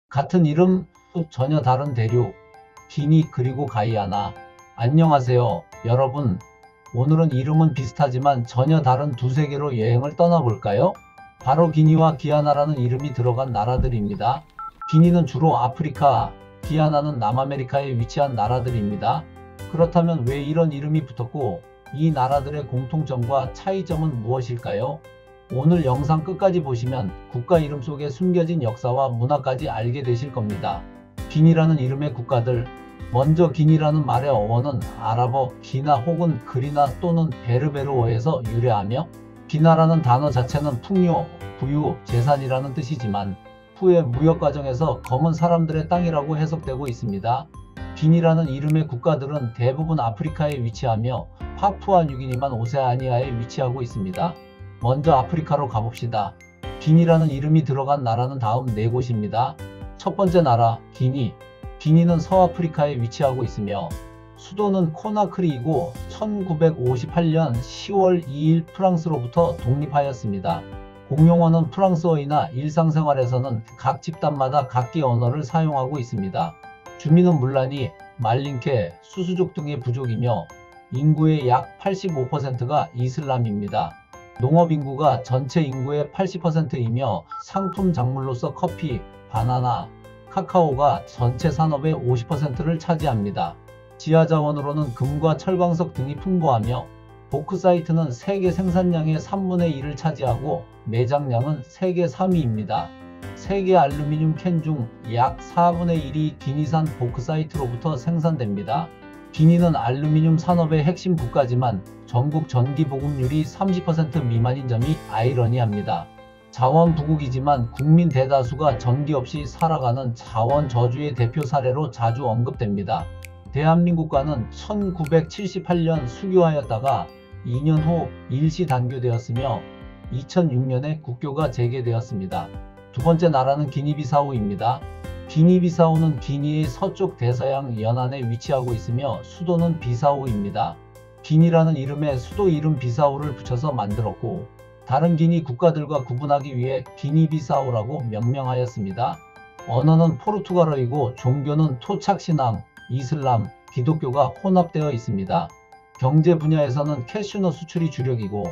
같은 이름, 전혀 다른 대륙, 기니 그리고 가이아나. 안녕하세요, 여러분. 오늘은 이름은 비슷하지만 전혀 다른 두 세계로 여행을 떠나볼까요? 바로 기니와 기아나라는 이름이 들어간 나라들입니다. 기니는 주로 아프리카, 기아나는 남아메리카에 위치한 나라들입니다. 그렇다면 왜 이런 이름이 붙었고, 이 나라들의 공통점과 차이점은 무엇일까요? 오늘 영상 끝까지 보시면 국가 이름 속에 숨겨진 역사와 문화까지 알게 되실 겁니다. 기니라는 이름의 국가들. 먼저 기니라는 말의 어원은 아랍어 기나 혹은 그리나 또는 베르베르어에서 유래하며, 기나라는 단어 자체는 풍요, 부유, 재산이라는 뜻이지만 후에 무역 과정에서 검은 사람들의 땅이라고 해석되고 있습니다. 기니라는 이름의 국가들은 대부분 아프리카에 위치하며 파푸아 뉴기니만 오세아니아에 위치하고 있습니다. 먼저 아프리카로 가봅시다. 기니라는 이름이 들어간 나라는 다음 네 곳입니다. 첫 번째 나라, 기니. 기니는 서아프리카에 위치하고 있으며 수도는 코나크리이고 1958년 10월 2일 프랑스로부터 독립하였습니다. 공용어는 프랑스어이나 일상생활에서는 각 집단마다 각기 언어를 사용하고 있습니다. 주민은 물란이, 말린케, 수수족 등의 부족이며 인구의 약 85%가 이슬람입니다. 농업 인구가 전체 인구의 80%이며 상품 작물로서 커피, 바나나, 카카오가 전체 산업의 50%를 차지합니다. 지하 자원으로는 금과 철광석 등이 풍부하며 보크사이트는 세계 생산량의 3분의 1을 차지하고 매장량은 세계 3위입니다. 세계 알루미늄 캔 중 약 4분의 1이 기니산 보크사이트로부터 생산됩니다. 기니는 알루미늄 산업의 핵심 국가지만 전국 전기 보급률이 30% 미만인 점이 아이러니합니다. 자원 부국이지만 국민 대다수가 전기 없이 살아가는 자원 저주의 대표 사례로 자주 언급됩니다. 대한민국과는 1978년 수교하였다가 2년 후 일시 단교되었으며 2006년에 국교가 재개되었습니다. 두 번째 나라는 기니비사우입니다. 기니비사우는 기니의 서쪽 대서양 연안에 위치하고 있으며 수도는 비사우입니다. 기니라는 이름에 수도 이름 비사우를 붙여서 만들었고, 다른 기니 국가들과 구분하기 위해 기니비사우라고 명명하였습니다. 언어는 포르투갈어이고 종교는 토착신앙, 이슬람, 기독교가 혼합되어 있습니다. 경제 분야에서는 캐슈넛 수출이 주력이고,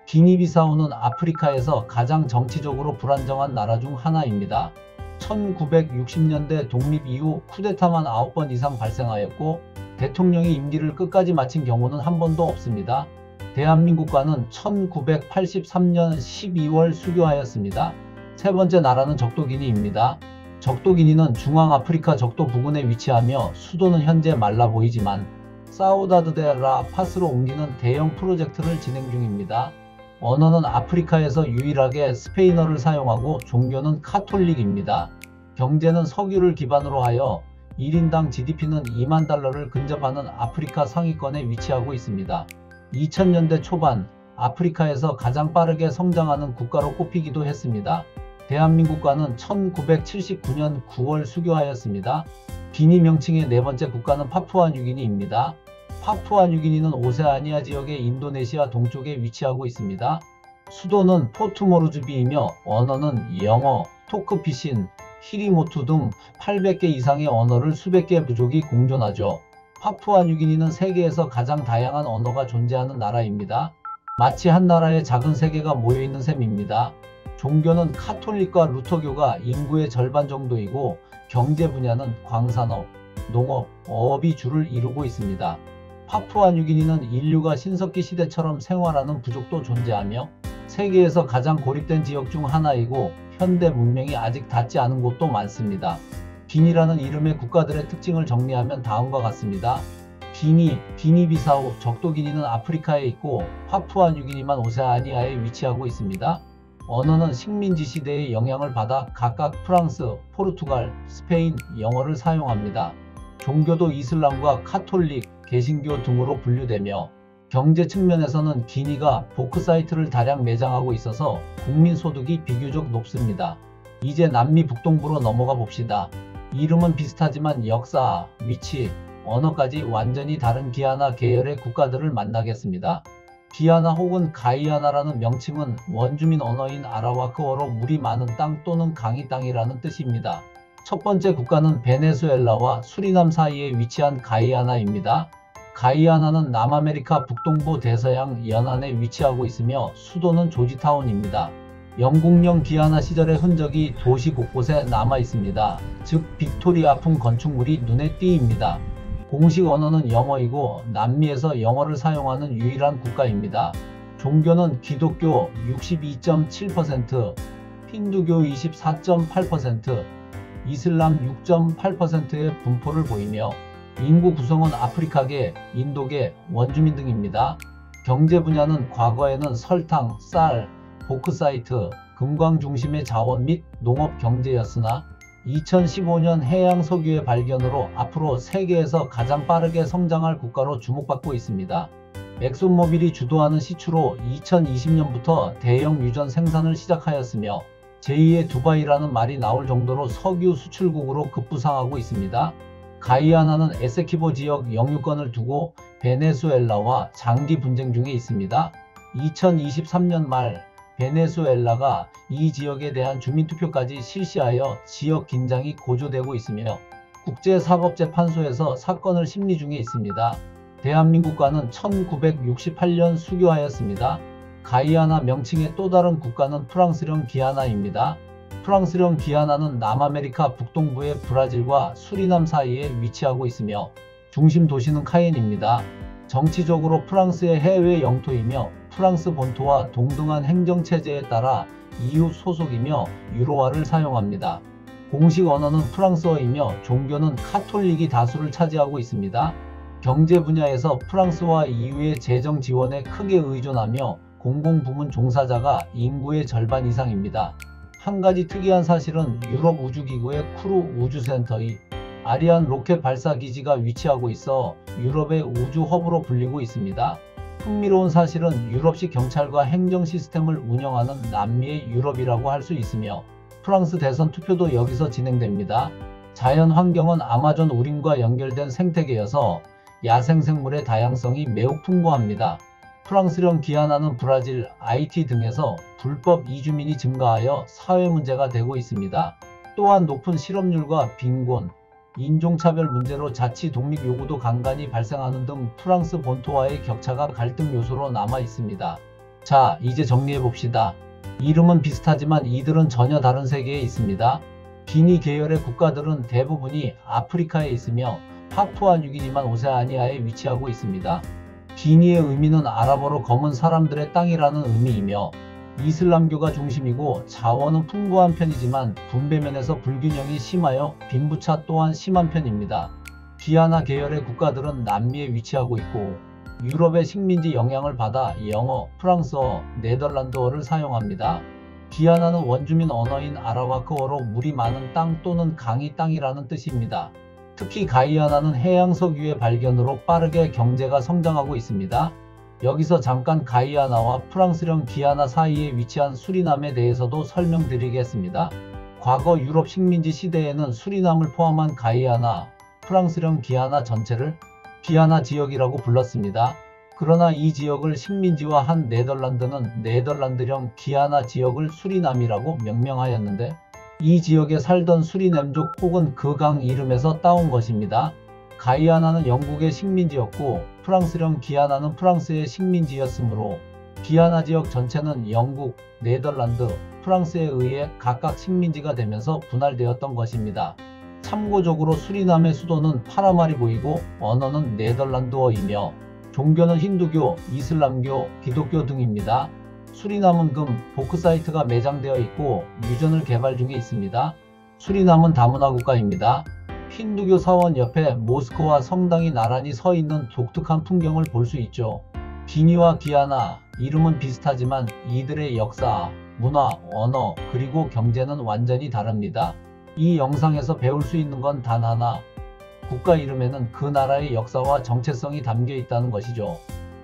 기니비사우는 아프리카에서 가장 정치적으로 불안정한 나라 중 하나입니다. 1960년대 독립 이후 쿠데타만 9번 이상 발생하였고 대통령이 임기를 끝까지 마친 경우는 한 번도 없습니다. 대한민국과는 1983년 12월 수교하였습니다. 세 번째 나라는 적도기니입니다. 적도기니는 중앙아프리카 적도 부근에 위치하며 수도는 현재 말라 보이지만 사우다드 데 라 파스로 옮기는 대형 프로젝트를 진행 중입니다. 언어는 아프리카에서 유일하게 스페인어를 사용하고 종교는 카톨릭입니다. 경제는 석유를 기반으로 하여 1인당 GDP는 2만 달러를 근접하는 아프리카 상위권에 위치하고 있습니다. 2000년대 초반 아프리카에서 가장 빠르게 성장하는 국가로 꼽히기도 했습니다. 대한민국과는 1979년 9월 수교하였습니다. 기니 명칭의 네 번째 국가는 파푸아 뉴기니입니다. 파푸아 뉴기니는 오세아니아 지역의 인도네시아 동쪽에 위치하고 있습니다. 수도는 포트모르즈비이며 언어는 영어, 토크피신, 히리모투 등 800개 이상의 언어를 수백 개 부족이 공존하죠. 파푸아 뉴기니는 세계에서 가장 다양한 언어가 존재하는 나라입니다. 마치 한 나라의 작은 세계가 모여있는 셈입니다. 종교는 카톨릭과 루터교가 인구의 절반 정도이고 경제 분야는 광산업, 농업, 어업이 주를 이루고 있습니다. 파푸아 뉴기니는 인류가 신석기 시대처럼 생활하는 부족도 존재하며 세계에서 가장 고립된 지역 중 하나이고 현대 문명이 아직 닿지 않은 곳도 많습니다. 기니라는 이름의 국가들의 특징을 정리하면 다음과 같습니다. 기니, 기니비사우, 적도기니는 아프리카에 있고 파푸아 뉴기니만 오세아니아에 위치하고 있습니다. 언어는 식민지 시대의 영향을 받아 각각 프랑스, 포르투갈, 스페인, 영어를 사용합니다. 종교도 이슬람과 카톨릭, 개신교 등으로 분류되며 경제 측면에서는 기니가 보크사이트를 다량 매장하고 있어서 국민소득이 비교적 높습니다. 이제 남미 북동부로 넘어가 봅시다. 이름은 비슷하지만 역사, 위치, 언어까지 완전히 다른 기아나 계열의 국가들을 만나겠습니다. 기아나 혹은 가이아나라는 명칭은 원주민 언어인 아라와크어로 물이 많은 땅 또는 강이 땅이라는 뜻입니다. 첫 번째 국가는 베네수엘라와 수리남 사이에 위치한 가이아나입니다. 가이아나는 남아메리카 북동부 대서양 연안에 위치하고 있으며 수도는 조지타운입니다. 영국령 기아나 시절의 흔적이 도시 곳곳에 남아 있습니다. 즉 빅토리아풍 건축물이 눈에 띄입니다. 공식 언어는 영어이고 남미에서 영어를 사용하는 유일한 국가입니다. 종교는 기독교 62.7%, 힌두교 24.8%, 이슬람 6.8%의 분포를 보이며 인구 구성은 아프리카계, 인도계, 원주민 등입니다. 경제 분야는 과거에는 설탕, 쌀, 보크사이트, 금광 중심의 자원 및 농업 경제였으나 2015년 해양 석유의 발견으로 앞으로 세계에서 가장 빠르게 성장할 국가로 주목받고 있습니다. 엑손모빌이 주도하는 시추로 2020년부터 대형 유전 생산을 시작하였으며 제2의 두바이라는 말이 나올 정도로 석유 수출국으로 급부상하고 있습니다. 가이아나는 에세키보 지역 영유권을 두고 베네수엘라와 장기 분쟁 중에 있습니다. 2023년 말 베네수엘라가 이 지역에 대한 주민투표까지 실시하여 지역 긴장이 고조되고 있으며 국제사법재판소에서 사건을 심리 중에 있습니다. 대한민국과는 1968년 수교하였습니다. 가이아나 명칭의 또 다른 국가는 프랑스령 기아나입니다. 프랑스령 기아나는 남아메리카 북동부의 브라질과 수리남 사이에 위치하고 있으며 중심 도시는 카엔입니다. 정치적으로 프랑스의 해외 영토이며 프랑스 본토와 동등한 행정체제에 따라 EU 소속이며 유로화를 사용합니다. 공식 언어는 프랑스어이며 종교는 카톨릭이 다수를 차지하고 있습니다. 경제 분야에서 프랑스와 EU의 재정 지원에 크게 의존하며 공공부문 종사자가 인구의 절반 이상입니다. 한 가지 특이한 사실은 유럽 우주기구의 크루 우주센터의 아리안 로켓 발사 기지가 위치하고 있어 유럽의 우주 허브로 불리고 있습니다. 흥미로운 사실은 유럽식 경찰과 행정 시스템을 운영하는 남미의 유럽이라고 할 수 있으며 프랑스 대선 투표도 여기서 진행됩니다. 자연 환경은 아마존 우림과 연결된 생태계여서 야생생물의 다양성이 매우 풍부합니다. 프랑스령 기아나는 브라질, 하이티 등에서 불법 이주민이 증가하여 사회 문제가 되고 있습니다. 또한 높은 실업률과 빈곤, 인종차별 문제로 자치 독립 요구도 간간히 발생하는 등 프랑스 본토와의 격차가 갈등 요소로 남아 있습니다. 자, 이제 정리해 봅시다. 이름은 비슷하지만 이들은 전혀 다른 세계에 있습니다. 기니 계열의 국가들은 대부분이 아프리카에 있으며 파푸아뉴기니만 오세아니아에 위치하고 있습니다. 기니의 의미는 아랍어로 검은 사람들의 땅이라는 의미이며 이슬람교가 중심이고 자원은 풍부한 편이지만 분배면에서 불균형이 심하여 빈부차 또한 심한 편입니다. 기아나 계열의 국가들은 남미에 위치하고 있고 유럽의 식민지 영향을 받아 영어, 프랑스어, 네덜란드어를 사용합니다. 기아나는 원주민 언어인 아라와크어로 물이 많은 땅 또는 강이 땅이라는 뜻입니다. 특히 가이아나는 해양 석유의 발견으로 빠르게 경제가 성장하고 있습니다. 여기서 잠깐 가이아나와 프랑스령 기아나 사이에 위치한 수리남에 대해서도 설명드리겠습니다. 과거 유럽 식민지 시대에는 수리남을 포함한 가이아나, 프랑스령 기아나 전체를 기아나 지역이라고 불렀습니다. 그러나 이 지역을 식민지화한 네덜란드는 네덜란드령 기아나 지역을 수리남이라고 명명하였는데 이 지역에 살던 수리냄족 혹은 그 강 이름에서 따온 것입니다. 가이아나는 영국의 식민지였고 프랑스령 기아나는 프랑스의 식민지였으므로 기아나 지역 전체는 영국, 네덜란드, 프랑스에 의해 각각 식민지가 되면서 분할되었던 것입니다. 참고적으로 수리남의 수도는 파라마리보이고 언어는 네덜란드어이며 종교는 힌두교, 이슬람교, 기독교 등입니다. 수리남은 금, 보크사이트가 매장되어 있고 유전을 개발 중에 있습니다. 수리남은 다문화 국가입니다. 힌두교 사원 옆에 모스크와 성당이 나란히 서 있는 독특한 풍경을 볼 수 있죠. 기니와 기아나, 이름은 비슷하지만 이들의 역사, 문화, 언어, 그리고 경제는 완전히 다릅니다. 이 영상에서 배울 수 있는 건 단 하나, 국가 이름에는 그 나라의 역사와 정체성이 담겨 있다는 것이죠.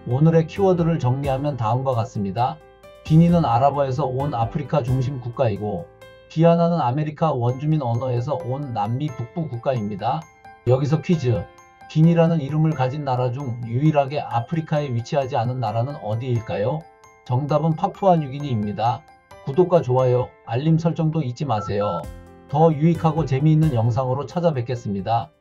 오늘의 키워드를 정리하면 다음과 같습니다. 기니는 아랍어에서 온 아프리카 중심 국가이고 기아나는 아메리카 원주민 언어에서 온 남미 북부 국가입니다. 여기서 퀴즈. 기니라는 이름을 가진 나라 중 유일하게 아프리카에 위치하지 않은 나라는 어디일까요? 정답은 파푸아뉴기니입니다. 구독과 좋아요, 알림 설정도 잊지 마세요. 더 유익하고 재미있는 영상으로 찾아뵙겠습니다.